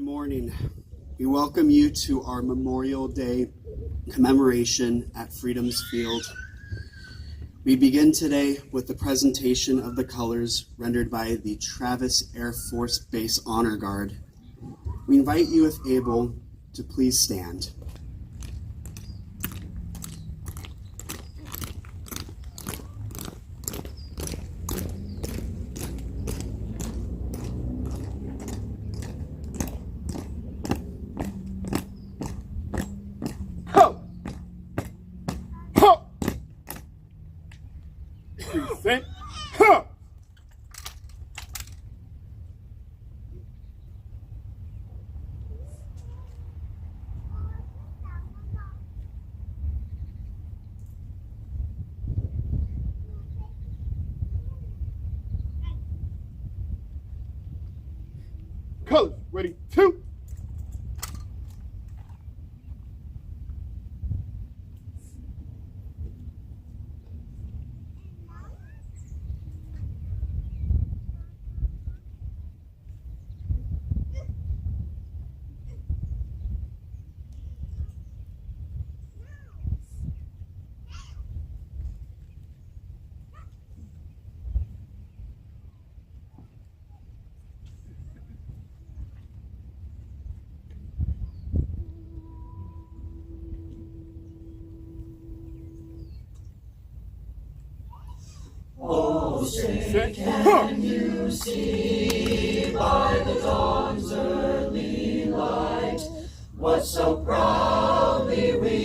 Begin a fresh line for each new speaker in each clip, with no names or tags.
Good morning. We welcome you to our Memorial Day commemoration at Freedom's Field. We begin today with the presentation of the colors rendered by the Travis Air Force Base Honor Guard. We invite you, if able, to please stand.
Precinct. Huh. Colors, ready, two.
Oh, say, can you see by the dawn's early light what so proudly we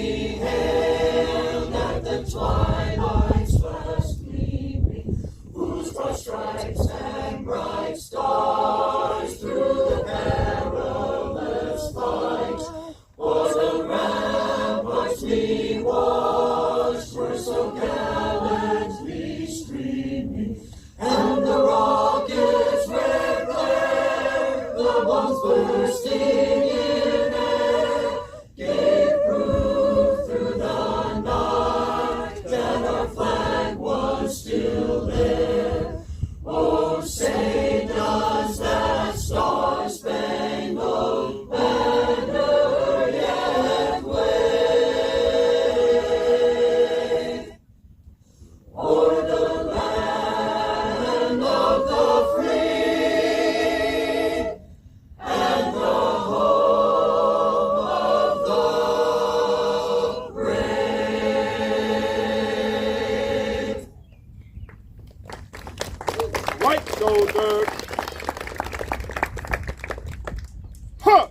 hailed at the twilight's first gleaming, whose broad stripes and bright stars through the perilous fight o'er the ramparts we watched were so gallantly streaming, and the rockets' red glare, the bombs bursting in air, gave proof through the night that our flag was still there. Oh, say does that star-spangled banner yet wave o'er the land of the free and the home of the brave.
Right shoulder. Huh.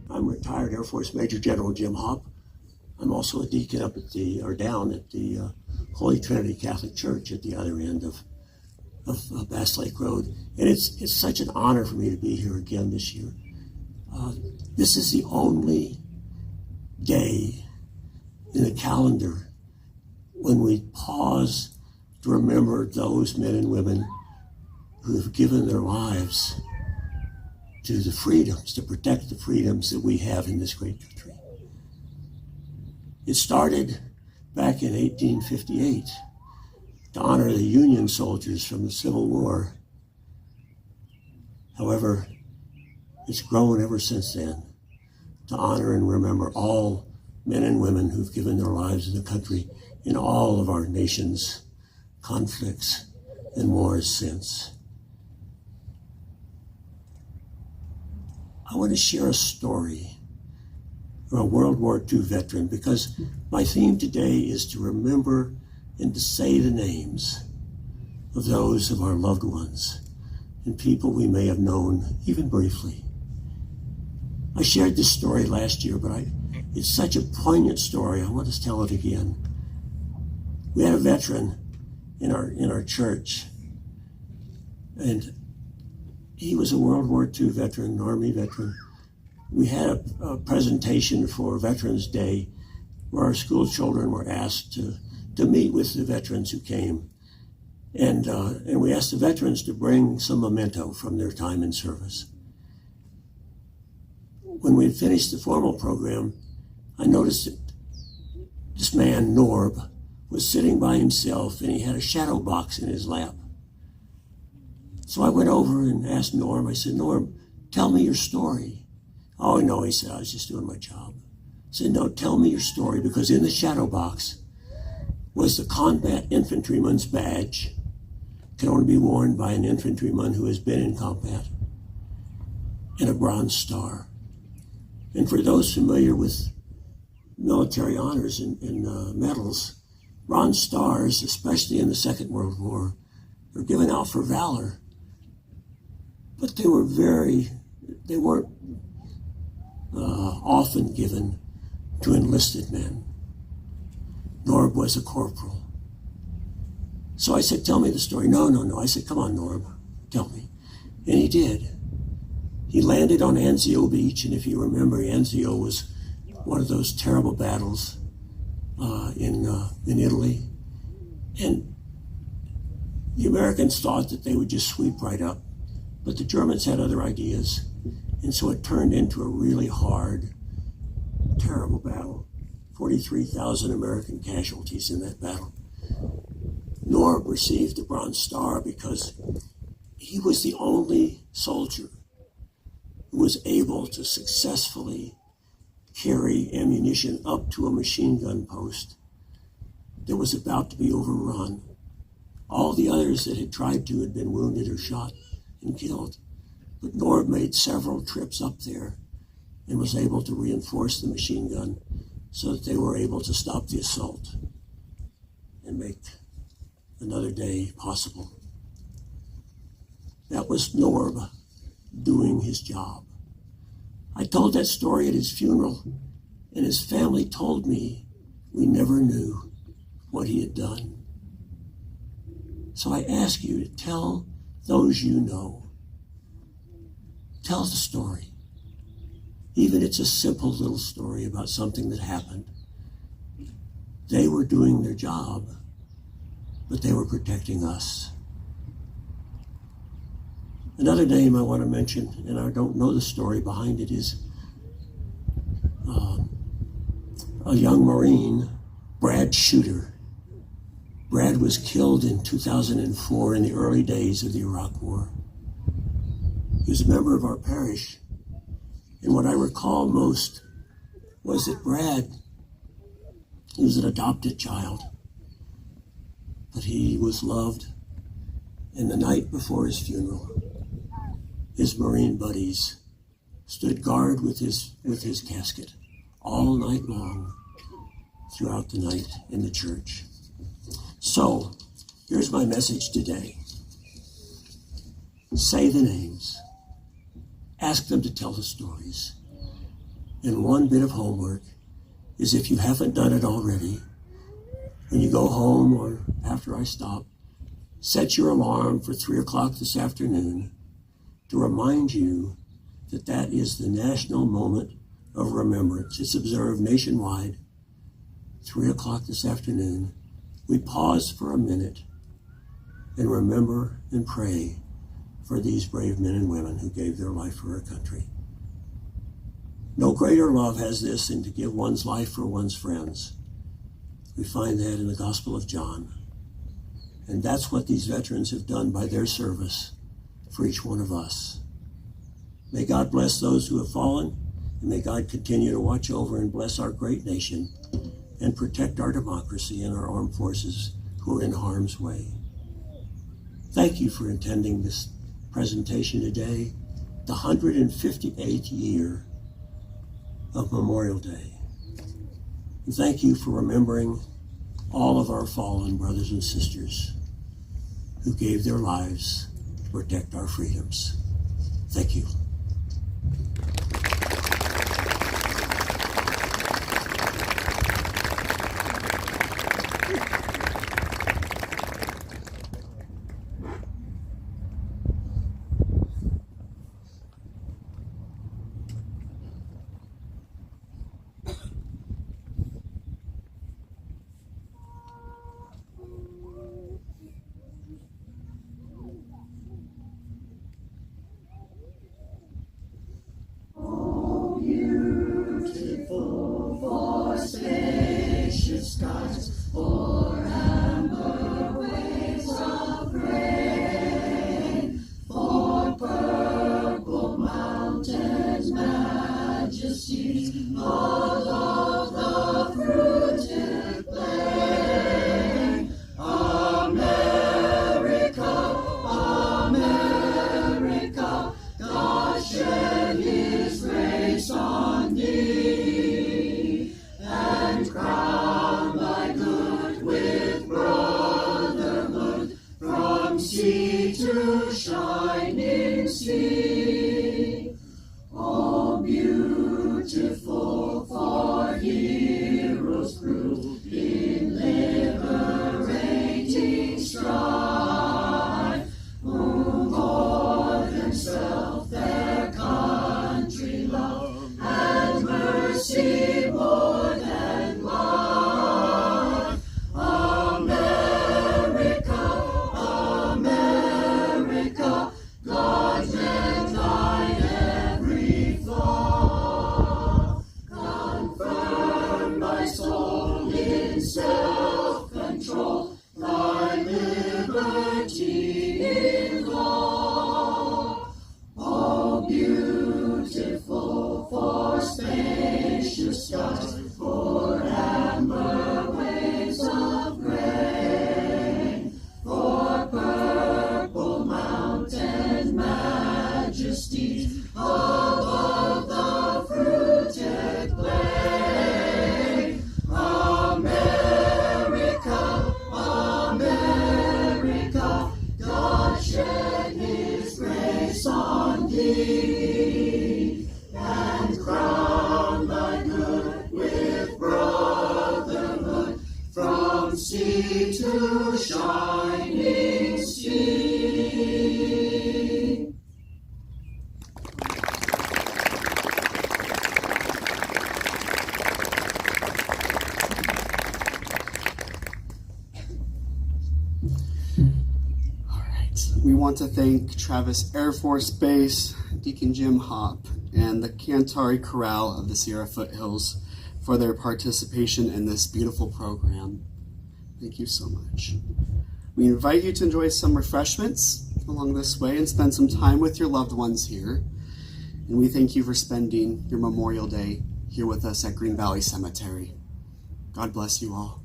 I'm retired Air Force Major General Jim Hopp. I'm also a deacon up at down at the Holy Trinity Catholic Church at the other end of Bass Lake Road. And it's such an honor for me to be here again this year. This is the only day in the calendar when we pause to remember those men and women who have given their lives to the freedoms, to protect the freedoms that we have in this great country. It started back in 1858 to honor the Union soldiers from the Civil War. However, it's grown ever since then to honor and remember all men and women who've given their lives in the country in all of our nation's conflicts and wars since. I want to share a story of a World War II veteran, because my theme today is to remember and to say the names of those of our loved ones and people we may have known, even briefly. I shared this story last year, but it's such a poignant story, I want to tell it again. We had a veteran in our church, and he was a World War II veteran, an Army veteran. We had a presentation for Veterans Day where our school children were asked to meet with the veterans who came. And we asked the veterans to bring some memento from their time in service. When we had finished the formal program, I noticed that this man, Norb, was sitting by himself, and he had a shadow box in his lap. So I went over and asked Norm, I said, Norm, tell me your story. Oh, no, he said, I was just doing my job. I said, no, tell me your story, because in the shadow box was the combat infantryman's badge. It can only be worn by an infantryman who has been in combat, and a Bronze Star. And for those familiar with military honors and medals, Bronze Stars, especially in the Second World War, were given out for valor. But they weren't often given to enlisted men. Norb was a corporal. So I said, tell me the story. No. I said, come on, Norb, tell me. And he did. He landed on Anzio Beach, and if you remember, Anzio was one of those terrible battles in Italy. And the Americans thought that they would just sweep right up, but the Germans had other ideas. And so it turned into a really hard, terrible battle. 43,000 American casualties in that battle. Norb received the Bronze Star because he was the only soldier who was able to successfully carry ammunition up to a machine gun post that was about to be overrun. All the others that had tried to had been wounded or shot and killed. But Norb made several trips up there and was able to reinforce the machine gun so that they were able to stop the assault and make another day possible. That was Norb doing his job. I told that story at his funeral, and his family told me we never knew what he had done. So I ask you to tell those you know. Tell the story. Even it's a simple little story about something that happened. They were doing their job, but they were protecting us. Another name I want to mention, and I don't know the story behind it, is a young Marine, Brad Shooter. Brad was killed in 2004 in the early days of the Iraq War. He was a member of our parish, and what I recall most was that Brad, he was an adopted child, but he was loved. And the night before his funeral, his Marine buddies stood guard with his casket all night long throughout the night in the church. So, here's my message today. Say the names. Ask them to tell the stories. And one bit of homework is, if you haven't done it already, when you go home or after I stop, set your alarm for 3 o'clock this afternoon to remind you that that is the national moment of remembrance. It's observed nationwide. 3 o'clock this afternoon, we pause for a minute and remember and pray for these brave men and women who gave their life for our country. No greater love has this than to give one's life for one's friends. We find that in the Gospel of John. And that's what these veterans have done by their service for each one of us. May God bless those who have fallen, and may God continue to watch over and bless our great nation and protect our democracy and our armed forces who are in harm's way. Thank you for attending this presentation today. the 158th year of Memorial Day. And thank you for remembering all of our fallen brothers and sisters who gave their lives to protect our freedoms. Thank you.
We want to thank Travis Air Force Base, Deacon Jim Hopp, and the Cantari Chorale of the Sierra Foothills for their participation in this beautiful program. Thank you so much. We invite you to enjoy some refreshments along this way and spend some time with your loved ones here. And we thank you for spending your Memorial Day here with us at Green Valley Cemetery. God bless you all.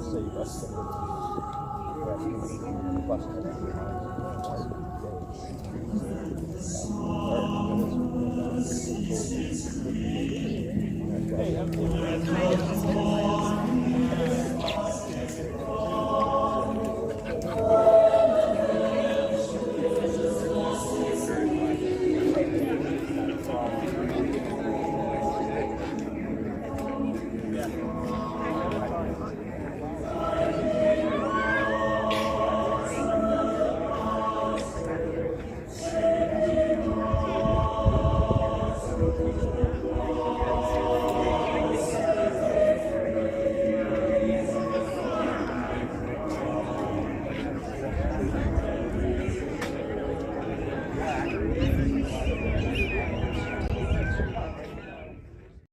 Save us from the